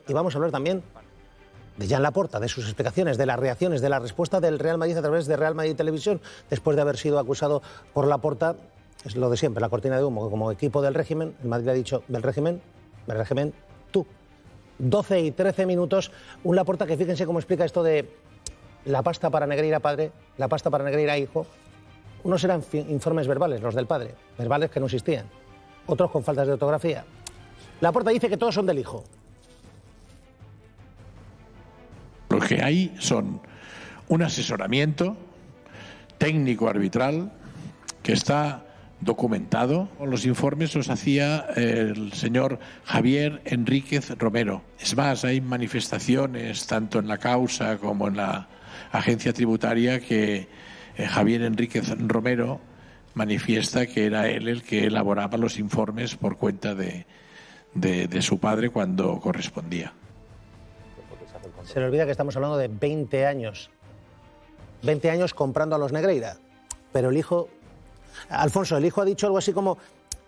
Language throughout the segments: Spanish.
Y vamos a hablar también de Joan Laporta, de sus explicaciones, de las reacciones, de la respuesta del Real Madrid a través de Real Madrid Televisión, después de haber sido acusado por Laporta. Es lo de siempre, la cortina de humo, que como equipo del régimen, el Madrid ha dicho, del régimen, tú. 12 y 13 minutos, un Laporta que fíjense cómo explica esto de la pasta para Negreira padre, la pasta para Negreira hijo. Unos eran informes verbales, los del padre, verbales que no existían, otros con faltas de ortografía. Laporta dice que todos son del hijo. Lo que hay son un asesoramiento técnico arbitral que está documentado. Los informes los hacía el señor Javier Enríquez Romero. Es más, hay manifestaciones tanto en la causa como en la agencia tributaria que Javier Enríquez Romero manifiesta que era él el que elaboraba los informes por cuenta de su padre cuando correspondía. Se le olvida que estamos hablando de 20 años. 20 años comprando a los Negreira. Pero el hijo... Alfonso, el hijo ha dicho algo así como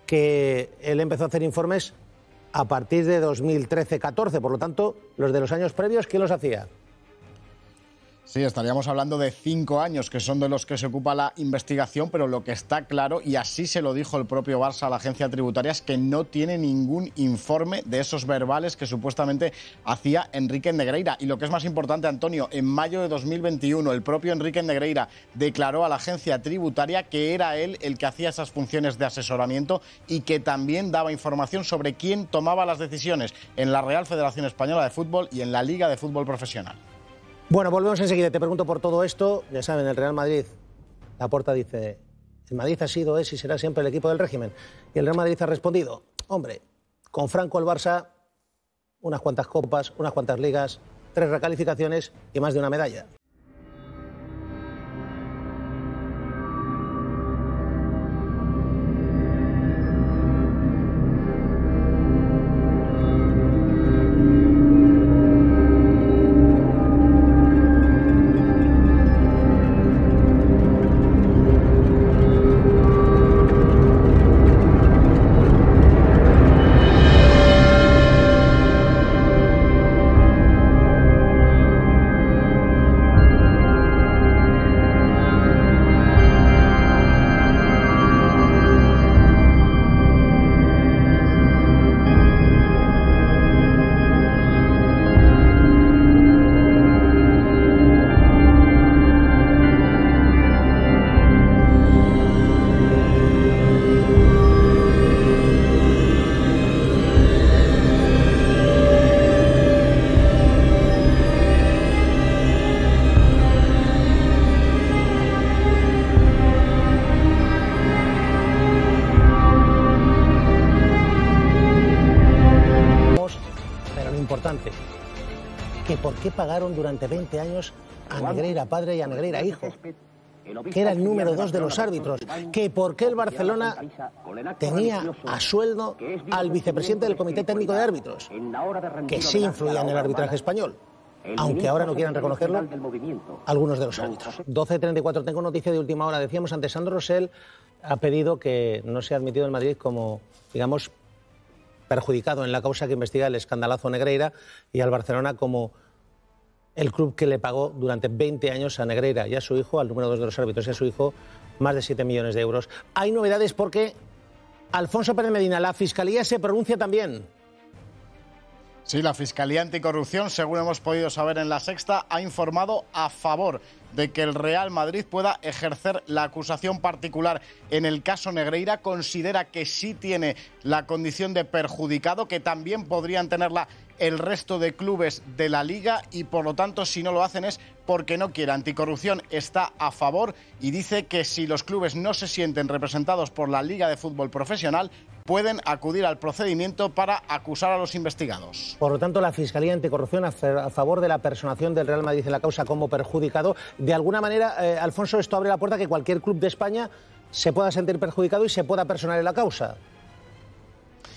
que él empezó a hacer informes a partir de 2013-14. Por lo tanto, los de los años previos, ¿quién los hacía? Sí, estaríamos hablando de 5 años, que son de los que se ocupa la investigación, pero lo que está claro, y así se lo dijo el propio Barça a la agencia tributaria, es que no tiene ningún informe de esos verbales que supuestamente hacía Enrique Negreira. Y lo que es más importante, Antonio, en mayo de 2021, el propio Enrique Negreira declaró a la agencia tributaria que era él el que hacía esas funciones de asesoramiento y que también daba información sobre quién tomaba las decisiones en la Real Federación Española de Fútbol y en la Liga de Fútbol Profesional. Bueno, volvemos enseguida. Te pregunto por todo esto. Ya saben, el Real Madrid, Laporta dice, el Madrid ha sido, es y será siempre el equipo del régimen. Y el Real Madrid ha respondido, hombre, con Franco el Barça, unas cuantas copas, unas cuantas ligas, 3 recalificaciones y más de una medalla. ¿Por qué pagaron durante 20 años a Negreira padre y a Negreira hijo? Que era el número 2 de los árbitros. Que por qué el Barcelona tenía a sueldo al vicepresidente del Comité Técnico de Árbitros, que sí influía en el arbitraje español, aunque ahora no quieran reconocerlo algunos de los árbitros. 12:34, tengo noticia de última hora. Decíamos antes, Sandro Rosell ha pedido que no sea admitido en Madrid como, digamos, perjudicado en la causa que investiga el escandalazo Negreira, y al Barcelona como el club que le pagó durante 20 años a Negreira y a su hijo, al número 2 de los árbitros y a su hijo, más de 7 millones de euros. Hay novedades porque Alfonso Pérez Medina, la Fiscalía se pronuncia también. Sí, la Fiscalía Anticorrupción, según hemos podido saber en La Sexta, ha informado a favor de que el Real Madrid pueda ejercer la acusación particular en el caso Negreira. Considera que sí tiene la condición de perjudicado, que también podrían tenerla el resto de clubes de la Liga, y por lo tanto, si no lo hacen es porque no quiere. Anticorrupción está a favor y dice que si los clubes no se sienten representados por la Liga de Fútbol Profesional, pueden acudir al procedimiento para acusar a los investigados. Por lo tanto, la Fiscalía Anticorrupción a favor de la personación del Real Madrid en la causa como perjudicado. De alguna manera, Alfonso, esto abre la puerta a que cualquier club de España se pueda sentir perjudicado y se pueda personar en la causa.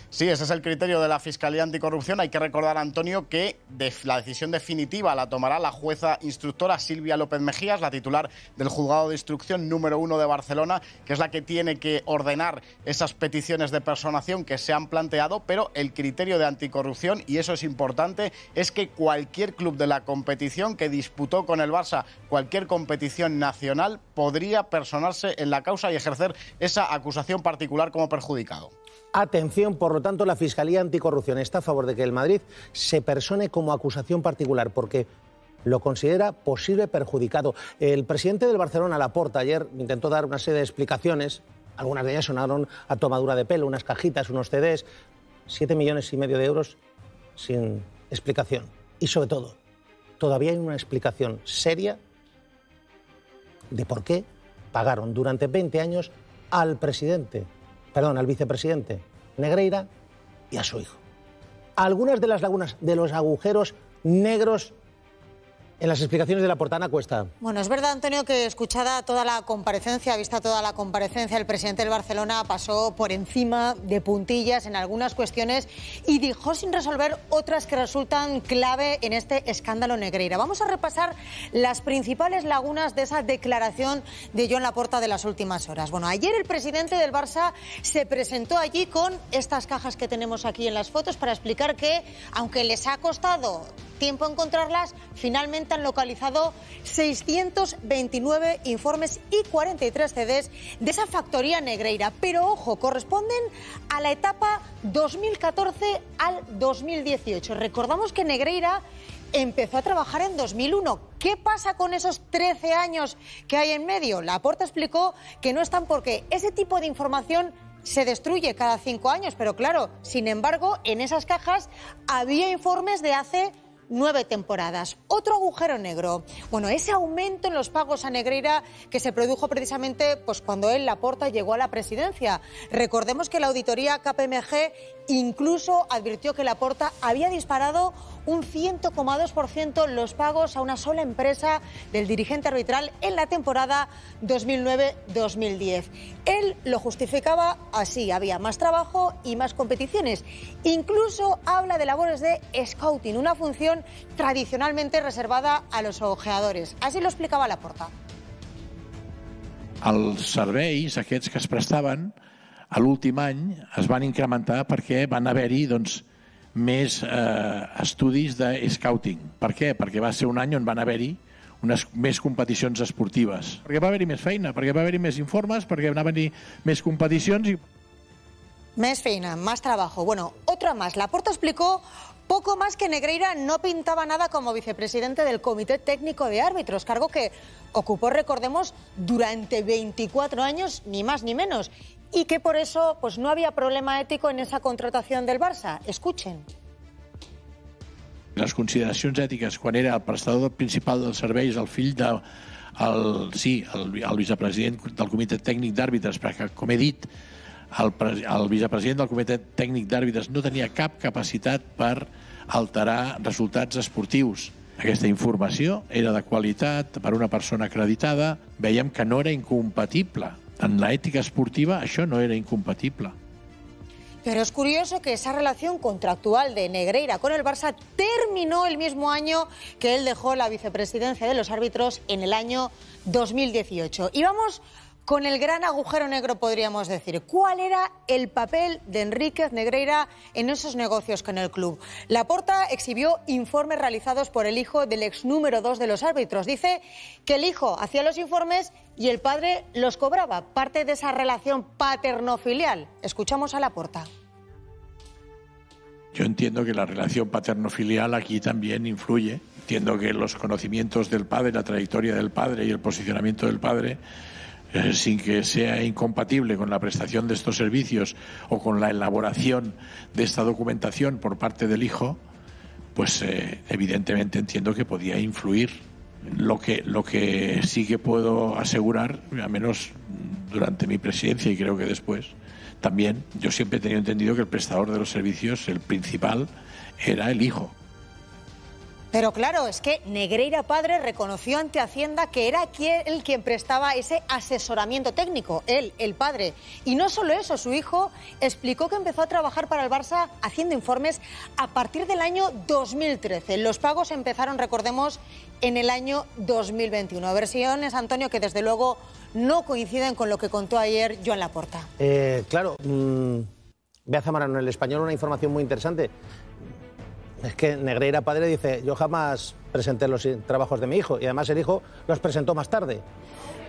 Sí, ese es el criterio de la Fiscalía Anticorrupción. Hay que recordar, Antonio, que la decisión definitiva la tomará la jueza instructora Silvia López Mejías, la titular del Juzgado de Instrucción número 1 de Barcelona, que es la que tiene que ordenar esas peticiones de personación que se han planteado, pero el criterio de anticorrupción, y eso es importante, es que cualquier club de la competición que disputó con el Barça cualquier competición nacional podría personarse en la causa y ejercer esa acusación particular como perjudicado. Atención, por lo tanto, la Fiscalía Anticorrupción está a favor de que el Madrid se persone como acusación particular, porque lo considera posible perjudicado. El presidente del Barcelona, Laporta, ayer intentó dar una serie de explicaciones. Algunas de ellas sonaron a tomadura de pelo, unas cajitas, unos CDs, 7,5 millones de euros sin explicación. Y sobre todo, todavía hay una explicación seria de por qué pagaron durante 20 años al vicepresidente Negreira y a su hijo. Algunas de las lagunas, de los agujeros negros en las explicaciones de Laporta. Ana Cuesta. Bueno, es verdad, Antonio, que escuchada toda la comparecencia, vista toda la comparecencia, el presidente del Barcelona pasó por encima de puntillas en algunas cuestiones y dejó sin resolver otras que resultan clave en este escándalo Negreira. Vamos a repasar las principales lagunas de esa declaración de Joan Laporta de las últimas horas. Bueno, ayer el presidente del Barça se presentó allí con estas cajas que tenemos aquí en las fotos para explicar que, aunque les ha costado tiempo encontrarlas, finalmente han localizado 629 informes y 43 CDs de esa factoría Negreira. Pero ojo, corresponden a la etapa 2014 al 2018. Recordamos que Negreira empezó a trabajar en 2001. ¿Qué pasa con esos 13 años que hay en medio? Laporta explicó que no están porque ese tipo de información se destruye cada 5 años. Pero claro, sin embargo, en esas cajas había informes de hace 9 temporadas. Otro agujero negro. Bueno, ese aumento en los pagos a Negreira que se produjo precisamente pues cuando él, Laporta, llegó a la presidencia. Recordemos que la auditoría KPMG incluso advirtió que Laporta había disparado un 100,2% los pagos a una sola empresa del dirigente arbitral en la temporada 2009-2010. Él lo justificaba así: había más trabajo y más competiciones. Incluso habla de labores de scouting, una función tradicionalmente reservada a los ojeadores. Así lo explicaba Laporta. Els serveis aquests que es prestaven a l'últim any es van incrementar perquè van haver-hi més estudis de scouting. Per què? Perquè va ser un any on van haver-hi més competicions esportives. Perquè va haver-hi més feina, perquè va haver-hi més informes, perquè van haver-hi més competicions. Más feina, más trabajo. Bueno, otra más. Laporta explicó poco más que Negreira no pintaba nada como vicepresidente del Comité Técnico de Árbitros, cargo que ocupó, recordemos, durante 24 años, ni más ni menos, y que por eso pues no había problema ético en esa contratación del Barça. Escuchen. Les consideracions ètiques, quan era el prestador principal dels serveis, el fill el vicepresident del Comitè Tècnic d'Àrbitres, perquè, com he dit, el vicepresident del Comitè Tècnic d'Àrbitres no tenia cap capacitat per alterar resultats esportius. Aquesta informació era de qualitat per una persona acreditada. Veiem que no era incompatible. En l'ètica esportiva això no era incompatible. Pero es curioso que esa relación contractual de Negreira con el Barça terminó el mismo año que él dejó la vicepresidencia de los árbitros, en el año 2018. Y vamos con el gran agujero negro, podríamos decir. ¿Cuál era el papel de Enríquez Negreira en esos negocios con el club? Laporta exhibió informes realizados por el hijo del ex número 2 de los árbitros. Dice que el hijo hacía los informes y el padre los cobraba, parte de esa relación paterno-filial. Escuchamos a Laporta. Yo entiendo que la relación paterno-filial aquí también influye. Entiendo que los conocimientos del padre, la trayectoria del padre y el posicionamiento del padre, sin que sea incompatible con la prestación de estos servicios o con la elaboración de esta documentación por parte del hijo, pues evidentemente entiendo que podía influir. Lo que sí que puedo asegurar, al menos durante mi presidencia y creo que después también, yo siempre he tenido entendido que el prestador de los servicios, el principal, era el hijo. Pero claro, es que Negreira padre reconoció ante Hacienda que era él quien prestaba ese asesoramiento técnico, él, el padre. Y no solo eso, su hijo explicó que empezó a trabajar para el Barça haciendo informes a partir del año 2013. Los pagos empezaron, recordemos, en el año 2021. Versiones, Antonio, que desde luego no coinciden con lo que contó ayer Joan Laporta. Claro, Bea Zamorano en El Español una información muy interesante. Es que Negreira padre dice, yo jamás presenté los trabajos de mi hijo y además el hijo los presentó más tarde.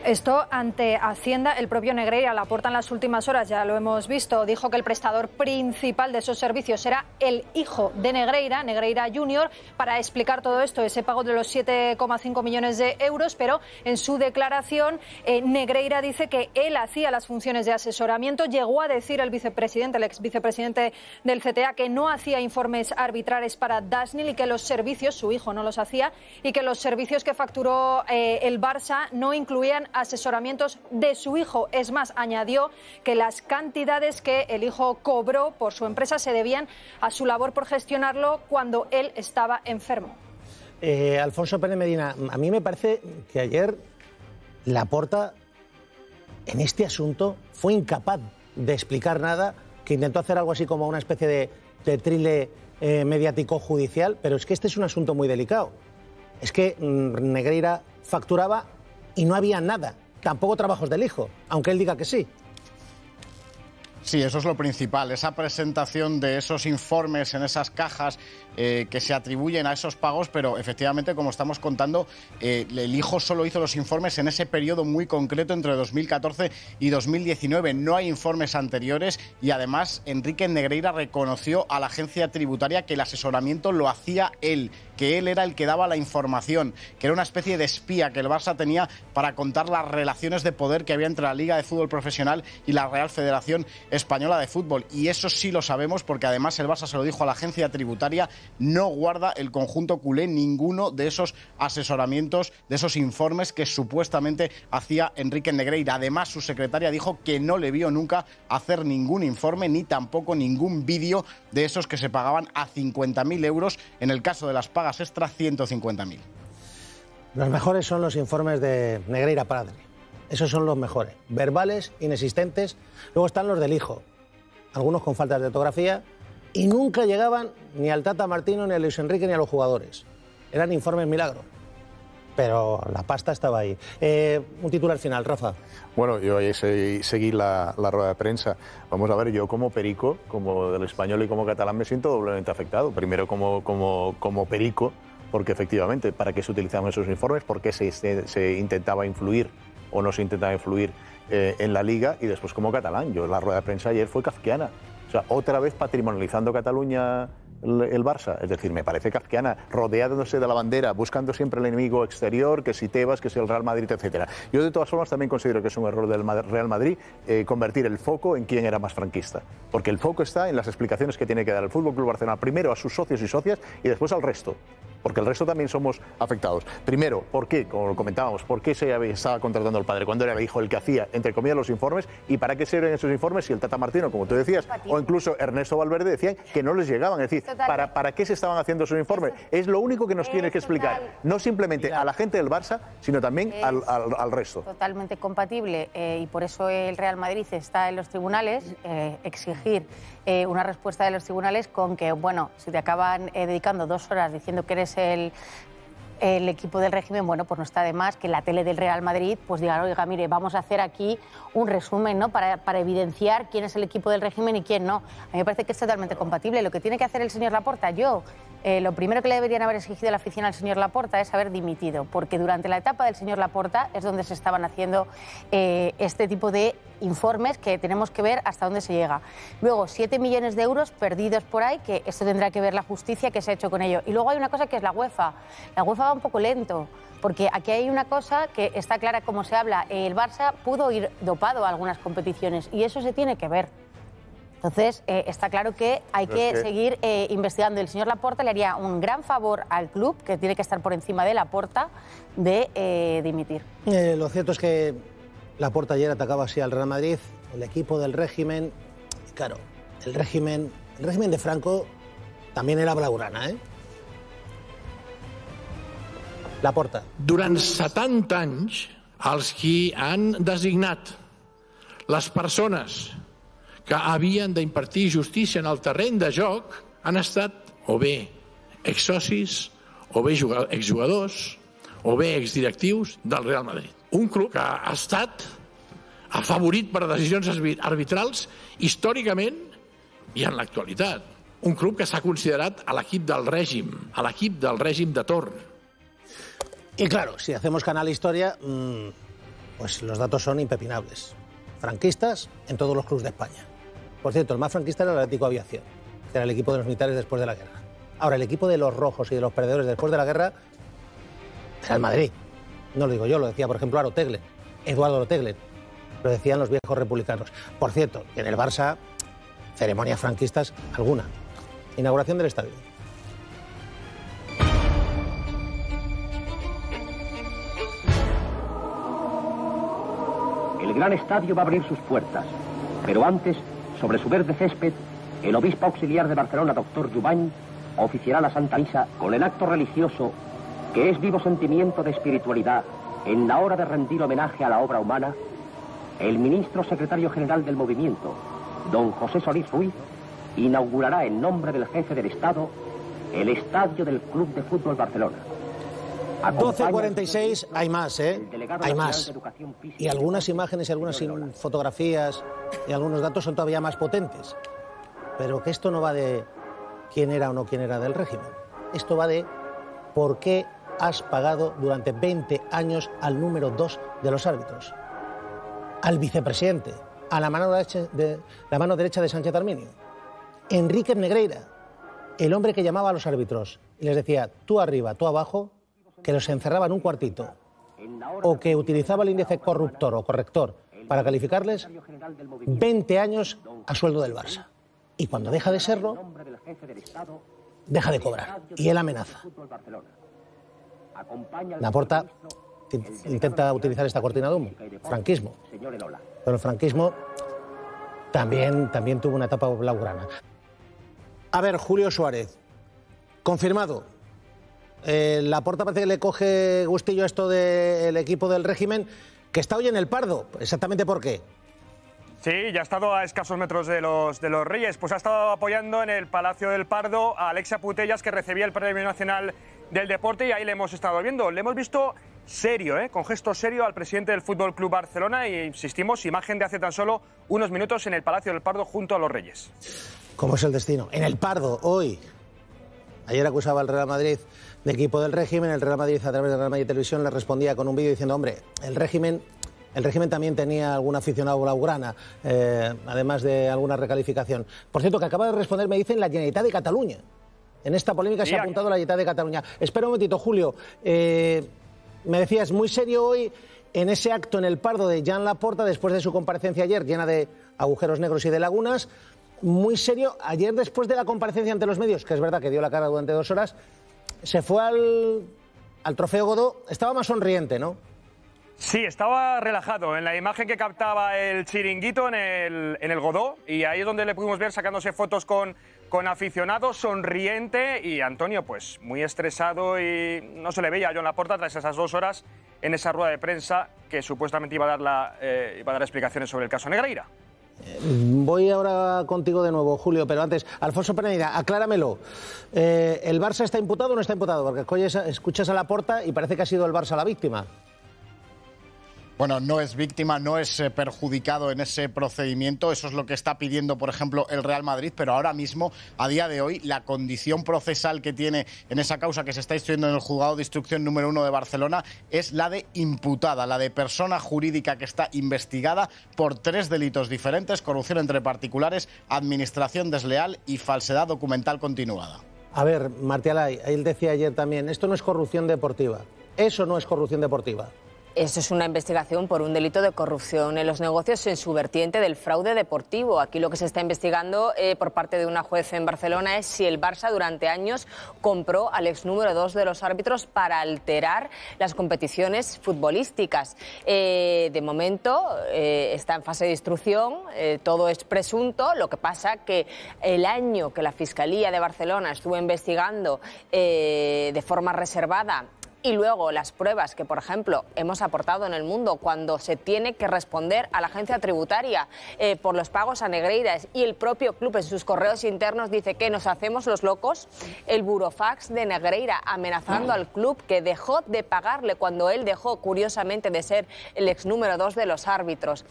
Esto ante Hacienda, el propio Negreira Laporta en las últimas horas, ya lo hemos visto, dijo que el prestador principal de esos servicios era el hijo de Negreira, Negreira Junior, para explicar todo esto, ese pago de los 7,5 millones de euros, pero en su declaración Negreira dice que él hacía las funciones de asesoramiento, llegó a decir el vicepresidente, el ex vicepresidente del CTA, que no hacía informes arbitrales para Dasnil y que los servicios, su hijo no los hacía, y que los servicios que facturó el Barça no incluían asesoramientos de su hijo. Es más, añadió que las cantidades que el hijo cobró por su empresa se debían a su labor por gestionarlo cuando él estaba enfermo. Alfonso Pérez Medina, a mí me parece que ayer Laporta en este asunto fue incapaz de explicar nada, que intentó hacer algo así como una especie de thriller mediático judicial, pero es que este es un asunto muy delicado. Es que Negreira facturaba y no había nada, tampoco trabajos del hijo, aunque él diga que sí. Sí, eso es lo principal, esa presentación de esos informes en esas cajas que se atribuyen a esos pagos, pero efectivamente, como estamos contando, el hijo solo hizo los informes en ese periodo muy concreto entre 2014 y 2019. No hay informes anteriores y además Enrique Negreira reconoció a la agencia tributaria que el asesoramiento lo hacía él, que él era el que daba la información, que era una especie de espía que el Barça tenía para contar las relaciones de poder que había entre la Liga de Fútbol Profesional y la Real Federación Española de Fútbol. Y eso sí lo sabemos porque además el Barça se lo dijo a la agencia tributaria, no guarda el conjunto culé ninguno de esos asesoramientos, de esos informes que supuestamente hacía Enrique Negreira. Además, su secretaria dijo que no le vio nunca hacer ningún informe ni tampoco ningún vídeo de esos que se pagaban a 50.000 euros, en el caso de las pagas extra 150.000. Los mejores son los informes de Negreira padre. Esos son los mejores, verbales, inexistentes. Luego están los del hijo, algunos con faltas de ortografía, y nunca llegaban ni al Tata Martino, ni a Luis Enrique, ni a los jugadores. Eran informes milagro, pero la pasta estaba ahí. Un titular final, Rafa. Bueno, yo seguí la rueda de prensa. Vamos a ver, yo como perico, como del Español y como catalán, me siento doblemente afectado. Primero como perico, porque efectivamente, ¿para qué se utilizaban esos informes? ¿Por qué se intentaba influir o no se intentaba influir en la Liga? Y después como catalán, yo la rueda de prensa ayer fue kafkiana. O sea, otra vez patrimonializando Cataluña el Barça, es decir, me parece kafkiana, rodeándose de la bandera, buscando siempre el enemigo exterior, que si Tebas, que si el Real Madrid, etcétera. Yo de todas formas también considero que es un error del Real Madrid convertir el foco en quién era más franquista, porque el foco está en las explicaciones que tiene que dar el FC Barcelona, primero a sus socios y socias y después al resto, porque el resto también somos afectados. Primero, ¿por qué? Como lo comentábamos, ¿por qué se estaba contratando al padre cuando era el hijo el que hacía, entre comillas, los informes? ¿Y para qué sirven esos informes si el Tata Martino, como tú decías, o incluso Ernesto Valverde decían que no les llegaban? Es decir, ¿para qué se estaban haciendo esos informes? Es lo único que nos tiene que explicar, no simplemente a la gente del Barça, sino también al resto. Totalmente compatible y por eso el Real Madrid está en los tribunales, exigir una respuesta de los tribunales con que, bueno, si te acaban dedicando 2 horas diciendo que eres el equipo del régimen, bueno, pues no está de más que la tele del Real Madrid pues diga, oiga, mire, vamos a hacer aquí un resumen, ¿no? Para evidenciar quién es el equipo del régimen y quién no. A mí me parece que es totalmente compatible. Lo que tiene que hacer el señor Laporta, lo primero que le deberían haber exigido a la afición al señor Laporta es haber dimitido, porque durante la etapa del señor Laporta es donde se estaban haciendo este tipo de informes que tenemos que ver hasta dónde se llega. Luego, 7 millones de euros perdidos por ahí, que esto tendrá que ver la justicia que se ha hecho con ello. Y luego hay una cosa que es la UEFA. La UEFA va un poco lento, porque aquí hay una cosa que está clara como se habla. El Barça pudo ir dopado a algunas competiciones y eso se tiene que ver. Entonces, está claro que hay que seguir investigando. El señor Laporta le haría un gran favor al club, que tiene que estar por encima de Laporta, de dimitir. Lo cierto es que Laporta ayer atacaba así al Real Madrid, el equipo del régimen. Y claro, el régimen de Franco también era blaugrana, ¿eh? Laporta. Durant 70 anys, els qui han designat les persones que havien d'impartir justícia en el terreny de joc han estat o bé exsocis, o bé exjugadors, o bé exdirectius del Real Madrid. Un club que ha estat afavorit per decisions arbitrals històricament i en l'actualitat. Un club que s'ha considerat a l'equip del règim de torn. Y claro, si hacemos canal historia, pues los datos son impepinables. Franquistas en todos los clubes de España. Por cierto, el más franquista era el Atlético Aviación, que era el equipo de los militares después de la guerra. Ahora, el equipo de los rojos y de los perdedores después de la guerra era el Madrid. No lo digo yo, lo decía, por ejemplo, Eduardo Teglen. Lo decían los viejos republicanos. Por cierto, en el Barça, ceremonias franquistas alguna. Inauguración del estadio. El gran estadio va a abrir sus puertas, pero antes, sobre su verde césped, el obispo auxiliar de Barcelona, doctor Jubany, oficiará la Santa Misa con el acto religioso que es vivo sentimiento de espiritualidad en la hora de rendir homenaje a la obra humana. El ministro secretario general del movimiento, don José Solís Ruiz, inaugurará en nombre del jefe del Estado el estadio del Club de Fútbol Barcelona. 12:46, hay más, hay más. Y algunas imágenes y algunas fotografías y algunos datos son todavía más potentes. Pero que esto no va de quién era o no quién era del régimen. Esto va de por qué has pagado durante 20 años al número 2 de los árbitros, al vicepresidente, a la mano derecha de Sánchez Arminio, Enríquez Negreira, el hombre que llamaba a los árbitros y les decía tú arriba, tú abajo, que los encerraba en un cuartito, o que utilizaba el índice corruptor o corrector para calificarles. 20 años a sueldo del Barça. Y cuando deja de serlo, deja de cobrar. Y él amenaza. Laporta intenta utilizar esta cortina de humo. Franquismo. Pero el franquismo también tuvo una etapa blaugrana. A ver, Julio Suárez. Confirmado. Laporta parece que le coge gustillo a esto del equipo del régimen, que está hoy en el Pardo. ¿Exactamente por qué? Sí, ya ha estado a escasos metros de los Reyes. Pues ha estado apoyando en el Palacio del Pardo a Alexia Putellas, que recibía el Premio Nacional del Deporte, y ahí le hemos estado viendo. Le hemos visto serio, con gesto serio al presidente del Fútbol Club Barcelona, y insistimos, imagen de hace tan solo unos minutos en el Palacio del Pardo junto a los Reyes. ¿Cómo es el destino? En el Pardo, hoy. Ayer acusaba al Real Madrid de equipo del régimen. El Real Madrid, a través de Real Madrid Televisión, le respondía con un vídeo diciendo, hombre, el régimen también tenía algún aficionado blaugrana, además de alguna recalificación. Por cierto, que acaba de responder, me dicen, la Generalitat de Cataluña. En esta polémica se ha apuntado la Generalitat de Cataluña. Espera un momentito, Julio. Me decías, muy serio hoy en ese acto en el Pardo de Joan Laporta, después de su comparecencia ayer, llena de agujeros negros y de lagunas. Muy serio, ayer después de la comparecencia ante los medios, que es verdad que dio la cara durante 2 horas, se fue al Trofeo Godó, estaba más sonriente, ¿no? Sí, estaba relajado. En la imagen que captaba el chiringuito en el Godó, y ahí es donde le pudimos ver sacándose fotos con aficionados, sonriente, y Antonio, pues muy estresado, y no se le veía a Joan Laporta tras esas 2 horas en esa rueda de prensa que supuestamente iba a dar explicaciones sobre el caso Negreira. Voy ahora contigo de nuevo, Julio, pero antes, Alfonso Pereira, acláramelo. ¿El Barça está imputado o no está imputado? Porque escuchas a Laporta y parece que ha sido el Barça la víctima. Bueno, no es víctima, no es perjudicado en ese procedimiento. Eso es lo que está pidiendo, por ejemplo, el Real Madrid. Pero ahora mismo, a día de hoy, la condición procesal que tiene en esa causa que se está instruyendo en el Juzgado de Instrucción número 1 de Barcelona es la de imputada, la de persona jurídica que está investigada por 3 delitos diferentes: corrupción entre particulares, administración desleal y falsedad documental continuada. A ver, Martialay, él decía ayer también, esto no es corrupción deportiva. Eso no es corrupción deportiva. Eso es una investigación por un delito de corrupción en los negocios en su vertiente del fraude deportivo. Aquí lo que se está investigando por parte de una juez en Barcelona es si el Barça durante años compró al ex número 2 de los árbitros para alterar las competiciones futbolísticas. De momento está en fase de instrucción, todo es presunto. Lo que pasa que el año que la Fiscalía de Barcelona estuvo investigando de forma reservada y luego las pruebas que, por ejemplo, hemos aportado en El Mundo cuando se tiene que responder a la agencia tributaria por los pagos a Negreira y el propio club en sus correos internos dice que nos hacemos los locos, el burofax de Negreira amenazando al club que dejó de pagarle cuando él dejó, curiosamente, de ser el ex número 2 de los árbitros.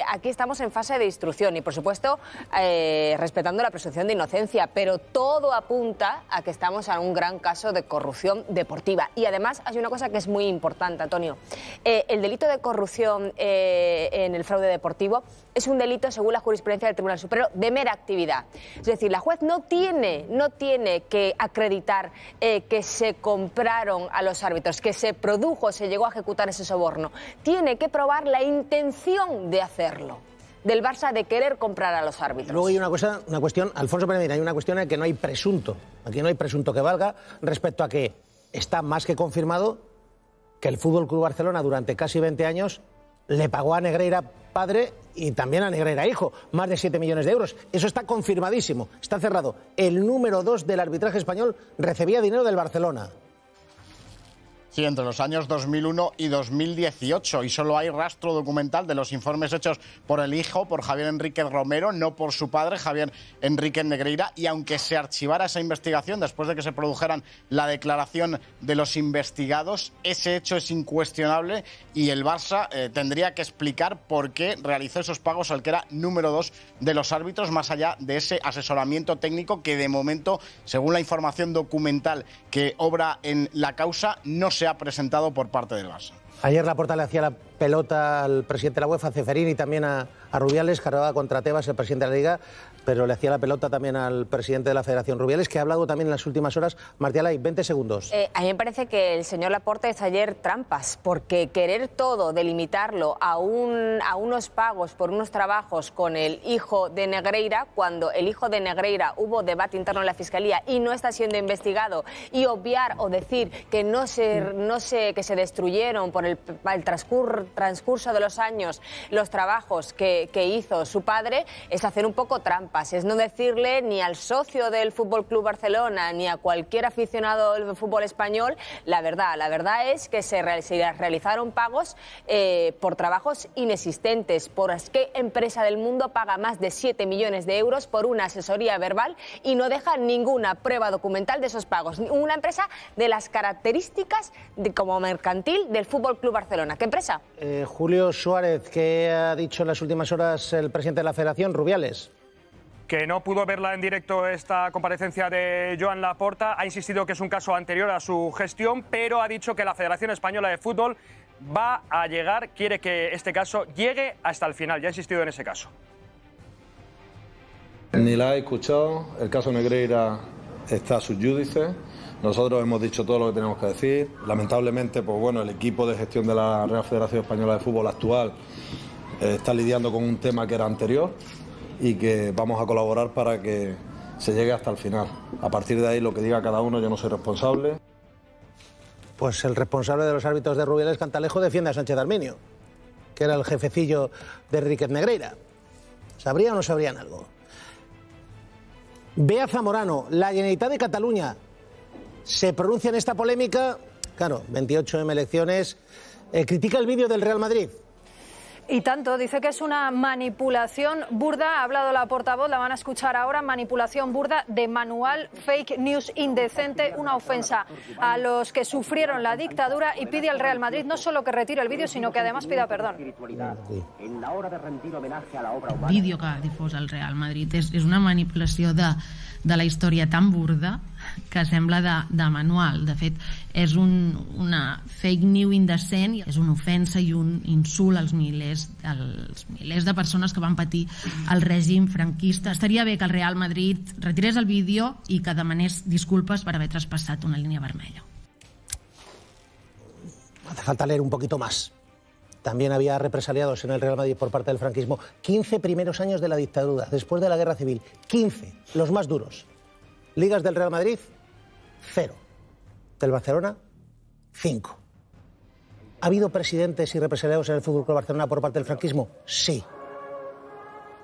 Aquí estamos en fase de instrucción y, por supuesto, respetando la presunción de inocencia, pero todo apunta a que estamos en un gran caso de corrupción deportiva. Y además hay una cosa que es muy importante, Antonio. El delito de corrupción en el fraude deportivo es un delito, según la jurisprudencia del Tribunal Supremo, de mera actividad. Es decir, la juez no tiene que acreditar que se compraron a los árbitros, que se produjo, se llegó a ejecutar ese soborno. Tiene que probar la intención de hacerlo, del Barça de querer comprar a los árbitros. Luego hay una cuestión, Alfonso Pérez, hay una cuestión en la que no hay presunto. Aquí no hay presunto que valga respecto a que está más que confirmado que el Fútbol Club Barcelona durante casi 20 años le pagó a Negreira padre y también a Negreira hijo más de 7 millones de euros. Eso está confirmadísimo, está cerrado. El número 2 del arbitraje español recibía dinero del Barcelona. Sí, entre los años 2001 y 2018, y solo hay rastro documental de los informes hechos por el hijo, por Javier Enrique Romero, no por su padre, Javier Enrique Negreira, y aunque se archivara esa investigación después de que se produjeran la declaración de los investigados, ese hecho es incuestionable y el Barça tendría que explicar por qué realizó esos pagos al que era número 2 de los árbitros, más allá de ese asesoramiento técnico que de momento, según la información documental que obra en la causa, no se ha presentado por parte del Barça. Ayer Laporta le hacía la pelota al presidente de la UEFA, Ceferín, y también a Rubiales, cargaba contra Tebas, el presidente de la Liga, pero le hacía la pelota también al presidente de la Federación, Rubiales, que ha habldo también en las últimas horas. Martí Alay, 20 segundos. A mí me parece que el señor Laporta hizo ayer trampas, porque querer todo, delimitarlo a unos pagos por unos trabajos con el hijo de Negreira, cuando el hijo de Negreira hubo debate interno en la Fiscalía y no está siendo investigado, y obviar o decir que que se destruyeron por el transcurso de los años los trabajos que hizo su padre, es hacer un poco trampas, es no decirle ni al socio del Fútbol Club Barcelona ni a cualquier aficionado del fútbol español la verdad. La verdad es que se realizaron pagos por trabajos inexistentes. ¿Por qué empresa del mundo paga más de 7 millones de euros por una asesoría verbal y no deja ninguna prueba documental de esos pagos? Una empresa de las características como mercantil del Fútbol Club Barcelona. ¿Qué empresa? Julio Suárez, ¿qué ha dicho en las últimas horas el presidente de la Federación, Rubiales? Que no pudo verla en directo esta comparecencia de Joan Laporta. Ha insistido que es un caso anterior a su gestión, pero ha dicho que la Federación Española de Fútbol va a llegar, quiere que este caso llegue hasta el final. Ya ha insistido en ese caso. Ni la he escuchado. El caso Negreira está sub judice. Nosotros hemos dicho todo lo que tenemos que decir. Lamentablemente, pues bueno, el equipo de gestión de la Real Federación Española de Fútbol actual está lidiando con un tema que era anterior y que vamos a colaborar para que se llegue hasta el final. A partir de ahí, lo que diga cada uno, yo no soy responsable. Pues el responsable de los árbitros de Rubiales, Cantalejo, defiende a Sánchez Arminio, que era el jefecillo de Enríquez Negreira. ¿Sabrían o no sabrían algo? Bea Zamorano, la Generalitat de Cataluña se pronuncia en esta polémica. Claro, 28 elecciones. Critica el vídeo del Real Madrid. Y tanto, dice que es una manipulación burda, ha hablado la portavoz, la van a escuchar ahora, manipulación burda de manual, fake news indecente, una ofensa a los que sufrieron la dictadura, y pide al Real Madrid no solo que retire el vídeo, sino que además pida perdón. El vídeo que difosa el Real Madrid és una manipulació de la història tan burda que sembla de manual. De fet, és una fake news indecent, és una ofensa i un insult als milers de persones que van patir el règim franquista. Estaria bé que el Real Madrid retirés el vídeo i que demanés disculpes per haver traspassat una línia vermella. Hace falta leer un poquito más. También había represaliados en el Real Madrid por parte del franquismo. 15 primeros años de la dictadura, después de la Guerra Civil. 15, los más duros. Ligas del Real Madrid, 0. Del Barcelona, 5. ¿Ha habido presidentes y represaliados en el Fútbol Club Barcelona por parte del franquismo? Sí.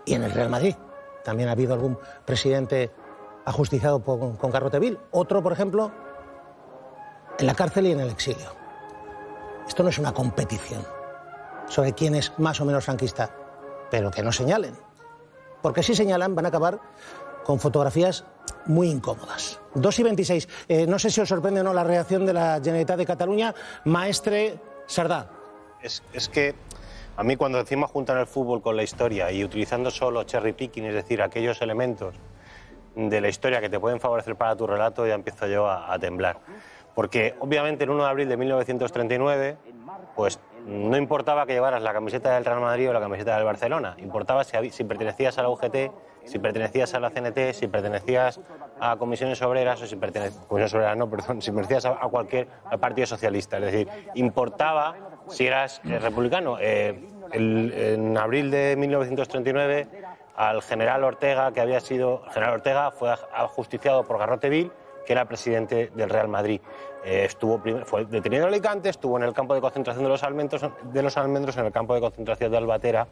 Y en el Real Madrid también ha habido algún presidente ajusticiado con garrote vil. Otro, por ejemplo, en la cárcel y en el exilio. Esto no es una competición sobre quién es más o menos franquista, pero que no señalen. Porque si señalan van a acabar con fotografías muy incómodas. 2:26. No sé si os sorprende o no la reacción de la Generalitat de Cataluña. Maestre Sardá. Es que a mí cuando encima juntan el fútbol con la historia y utilizando solo cherry picking, es decir, aquellos elementos de la historia que te pueden favorecer para tu relato, ya empiezo yo a temblar. Porque obviamente el 1 de abril de 1939, pues no importaba que llevaras la camiseta del Real Madrid o la camiseta del Barcelona, importaba si pertenecías a la UGT, si pertenecías a la CNT, si pertenecías a Comisiones Obreras o si pertenecías a cualquier partido socialista. Es decir, importaba si eras republicano. En abril de 1939, al general Ortega, general Ortega fue ajusticiado por Garrote Vil, que era presidente del Real Madrid. Fue detenido en Alicante, estuvo en el campo de concentración de los Almendros, en el campo de concentración de Albatera,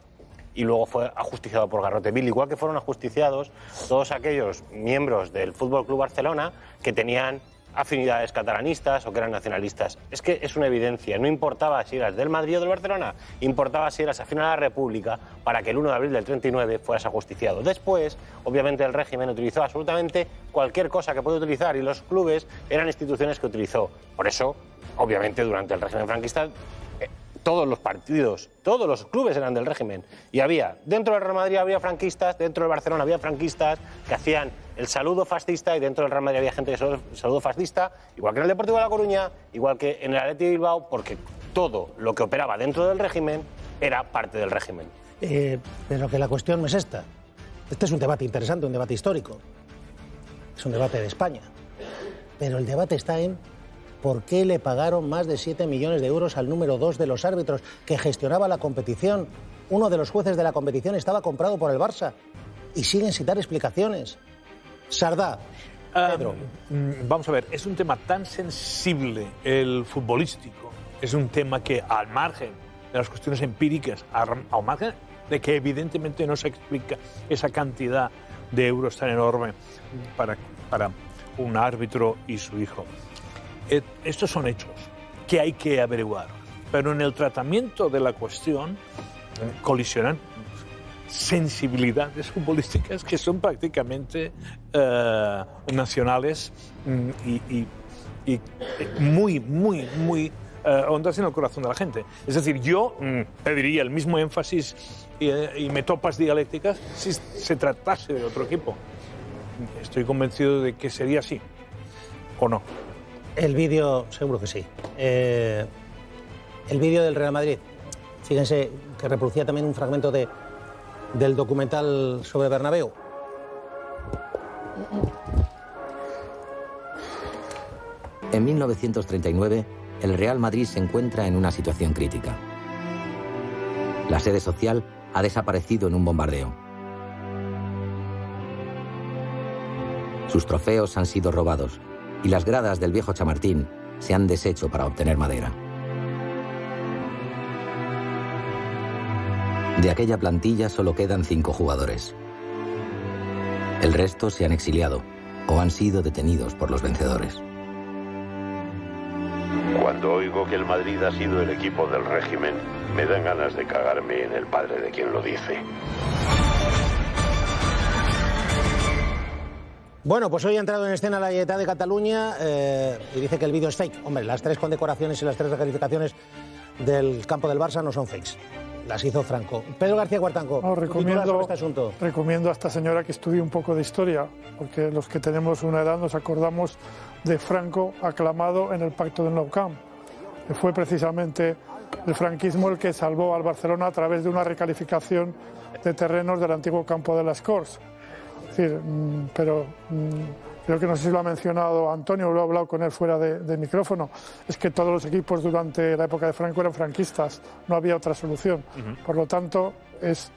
y luego fue ajusticiado por Garrote Vil, igual que fueron ajusticiados todos aquellos miembros del Fútbol Club Barcelona que tenían afinidades catalanistas o que eran nacionalistas. Es que es una evidencia, no importaba si eras del Madrid o del Barcelona, importaba si eras afín a la República para que el 1 de abril del 39 fueras ajusticiado. Después, obviamente, el régimen utilizó absolutamente cualquier cosa que puede utilizar y los clubes eran instituciones que utilizó. Por eso, obviamente, durante el régimen franquista, todos los partidos, todos los clubes eran del régimen. Y dentro del Real Madrid había franquistas, dentro del Barcelona había franquistas que hacían el saludo fascista y dentro del Real Madrid había gente que hacía el saludo fascista, igual que en el Deportivo de La Coruña, igual que en el Athletic de Bilbao, porque todo lo que operaba dentro del régimen era parte del régimen. Pero que la cuestión no es esta. Este es un debate interesante, un debate histórico. Es un debate de España. Pero el debate está en ¿por qué le pagaron más de 7 millones de euros al número 2 de los árbitros que gestionaba la competición? Uno de los jueces de la competición estaba comprado por el Barça y siguen sin dar explicaciones. Sardá, Pedro. Vamos a ver, es un tema tan sensible el futbolístico, es un tema que al margen de las cuestiones empíricas, al margen de que evidentemente no se explica esa cantidad de euros tan enorme para un árbitro y su hijo. Estos son hechos que hay que averiguar, pero en el tratamiento de la cuestión colisionan sensibilidades futbolísticas que son prácticamente nacionales y muy hondas en el corazón de la gente. Es decir, yo pediría el mismo énfasis y metopas dialécticas si se tratase de otro equipo. Estoy convencido de que sería así, ¿o no? El vídeo, seguro que sí. El vídeo del Real Madrid, fíjense que reproducía también un fragmento del documental sobre Bernabéu. En 1939, el Real Madrid se encuentra en una situación crítica. La sede social ha desaparecido en un bombardeo. Sus trofeos han sido robados y las gradas del viejo Chamartín se han deshecho para obtener madera. De aquella plantilla solo quedan 5 jugadores. El resto se han exiliado o han sido detenidos por los vencedores. Cuando oigo que el Madrid ha sido el equipo del régimen, me dan ganas de cagarme en el padre de quien lo dice. Bueno, pues hoy ha entrado en escena la Generalitat de Cataluña y dice que el vídeo es fake. Hombre, las 3 condecoraciones y las 3 descalificaciones del campo del Barça no son fakes. Las hizo Franco. Pedro García Cuartanco, recomiendo este asunto. Recomiendo a esta señora que estudie un poco de historia, porque los que tenemos una edad nos acordamos de Franco aclamado en el Pacto del Nou Camp, que fue precisamente el franquismo el que salvó al Barcelona a través de una recalificación de terrenos del antiguo campo de las Corts. Es decir, creo que no sé si lo ha mencionado Antonio o lo ha hablado con él fuera de micrófono, es que todos los equipos durante la época de Franco eran franquistas, no había otra solución. Por lo tanto, es,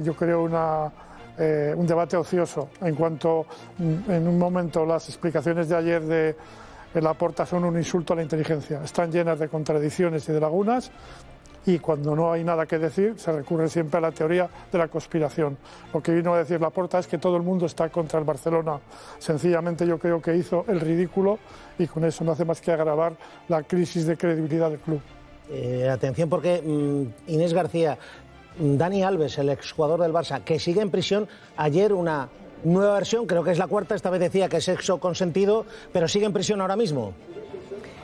yo creo, un debate ocioso. En cuanto, en un momento, las explicaciones de ayer de Laporta son un insulto a la inteligencia. Están llenas de contradicciones y de lagunas. y cuando no hay nada que decir se recurre siempre a la teoría de la conspiración. Lo que vino a decir Laporta es que todo el mundo está contra el Barcelona. Sencillamente yo creo que hizo el ridículo y con eso no hace más que agravar la crisis de credibilidad del club. Atención porque Inés García, Dani Alves, el exjugador del Barça, que sigue en prisión, ayer una nueva versión, creo que es la cuarta, esta vez decía que es sexo consentido, pero sigue en prisión ahora mismo.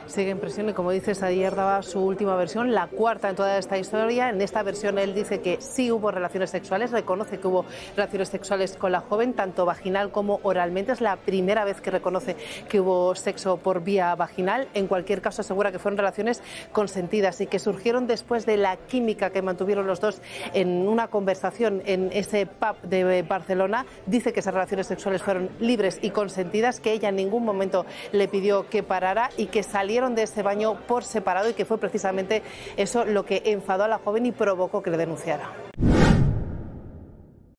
Sigue en prisión y, como dices, ayer daba su última versión, la cuarta en toda esta historia. En esta versión él dice que sí hubo relaciones sexuales, reconoce que hubo relaciones sexuales con la joven, tanto vaginal como oralmente. Es la primera vez que reconoce que hubo sexo por vía vaginal. En cualquier caso asegura que fueron relaciones consentidas y que surgieron después de la química que mantuvieron los dos en una conversación en ese pub de Barcelona. Dice que esas relaciones sexuales fueron libres y consentidas, que ella en ningún momento le pidió que parara y que salieron de ese baño por separado y que fue precisamente eso lo que enfadó a la joven y provocó que le denunciara.